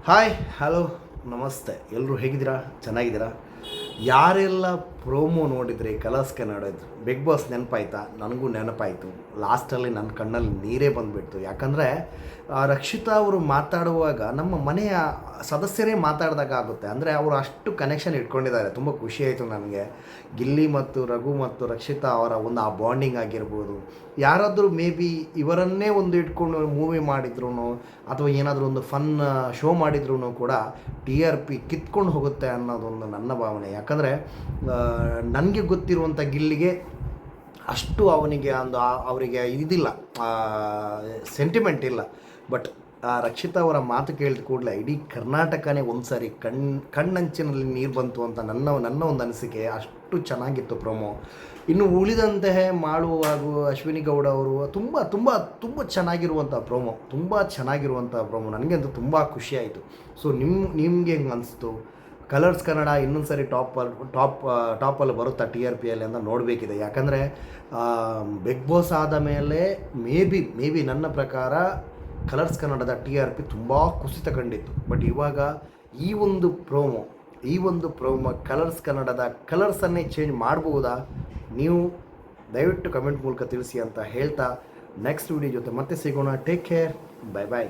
Hi hello ನಮಸ್ತೆ, ಎಲ್ಲರೂ ಹೇಗಿದ್ದೀರಾ? ಚೆನ್ನಾಗಿದ್ದೀರಾ? ಯಾರೆಲ್ಲ ಪ್ರೋಮೋ ನೋಡಿದ್ರಿ ಕಲರ್ಸ್ ಕನ್ನಡದ್ದು ಬಿಗ್ ಬಾಸ್ ನೆನಪಾಯ್ತಾ? ನನಗೂ ನೆನಪಾಯಿತು. ಲಾಸ್ಟಲ್ಲಿ ನನ್ನ ಕಣ್ಣಲ್ಲಿ ನೀರೇ ಬಂದುಬಿಡ್ತು. ಯಾಕಂದರೆ ರಕ್ಷಿತಾ ಅವರು ಮಾತಾಡುವಾಗ ನಮ್ಮ ಮನೆಯ ಸದಸ್ಯರೇ ಮಾತಾಡಿದಾಗ ಆಗುತ್ತೆ. ಅಂದರೆ ಅವರು ಅಷ್ಟು ಕನೆಕ್ಷನ್ ಇಟ್ಕೊಂಡಿದ್ದಾರೆ. ತುಂಬ ಖುಷಿಯಾಯಿತು ನನಗೆ. ಗಿಲ್ಲಿ ಮತ್ತು ರಘು ಮತ್ತು ರಕ್ಷಿತಾ ಅವರ ಒಂದು ಆ ಬಾಂಡಿಂಗ್ ಆಗಿರ್ಬೋದು, ಯಾರಾದರೂ ಮೇ ಬಿ ಇವರನ್ನೇ ಒಂದು ಇಟ್ಕೊಂಡು ಮೂವಿ ಮಾಡಿದ್ರು ಅಥವಾ ಏನಾದರೂ ಒಂದು ಫನ್ ಶೋ ಮಾಡಿದ್ರೂ ಕೂಡ ಟಿ ಆರ್ ಪಿ ಕಿತ್ಕೊಂಡು ಹೋಗುತ್ತೆ ಅನ್ನೋದೊಂದು ನನ್ನ ಭಾವನೆ. ಯಾಕಂದರೆ ನನಗೆ ಗೊತ್ತಿರುವಂಥ ಗಿಲ್ಲಿಗೆ ಅಷ್ಟು ಅವನಿಗೆ ಒಂದು ಅವರಿಗೆ ಇದಿಲ್ಲ, ಸೆಂಟಿಮೆಂಟ್ ಇಲ್ಲ. ಬಟ್ ರಕ್ಷಿತಾ ಅವರ ಮಾತು ಕೇಳಿದ ಕೂಡಲೇ ಇಡೀ ಕರ್ನಾಟಕನೇ ಒಂದು ಸಾರಿ ಕಣ್ಣಂಚಿನಲ್ಲಿ ನೀರು ಬಂತು ಅಂತ ನನ್ನ ಒಂದು ಅನಿಸಿಕೆ. ಅಷ್ಟು ಚೆನ್ನಾಗಿತ್ತು ಪ್ರೋಮೋ. ಇನ್ನು ಉಳಿದಂತೆ ಮಾಡುವಾಗ ಅಶ್ವಿನಿ ಗೌಡ ಅವರು ತುಂಬ ತುಂಬ ತುಂಬ ಚೆನ್ನಾಗಿರುವಂಥ ಪ್ರೋಮೋ ನನಗಂತೂ ತುಂಬ ಖುಷಿಯಾಯಿತು. ಸೊ ನಿಮಗೆ ಹೆಂಗೆ ಅನಿಸ್ತು? ಕಲರ್ಸ್ ಕನ್ನಡ ಇನ್ನೊಂದು ಸರಿ ಟಾಪಲ್ಲಿ ಬರುತ್ತಾ ಟಿ ಆರ್ ಪಿಯಲ್ಲಿ ಅಂತ ನೋಡಬೇಕಿದೆ. ಯಾಕಂದರೆ ಬಿಗ್ ಬಾಸ್ ಆದ ಮೇಲೆ ಮೇ ಬಿ ನನ್ನ ಪ್ರಕಾರ ಕಲರ್ಸ್ ಕನ್ನಡದ ಟಿ ಆರ್ ಪಿ ತುಂಬ ಕುಸಿತ ಕಂಡಿತ್ತು. ಬಟ್ ಇವಾಗ ಈ ಒಂದು ಪ್ರೋಮೋ ಕಲರ್ಸ್ ಕನ್ನಡದ ಕಲರ್ಸನ್ನೇ ಚೇಂಜ್ ಮಾಡ್ಬೋದಾ? ನೀವು ದಯವಿಟ್ಟು ಕಮೆಂಟ್ ಮೂಲಕ ತಿಳಿಸಿ ಅಂತ ಹೇಳ್ತಾ ನೆಕ್ಸ್ಟ್ ವಿಡಿಯೋ ಜೊತೆ ಮತ್ತೆ ಸಿಗೋಣ. ಟೇಕ್ ಕೇರ್, ಬೈ ಬಾಯ್.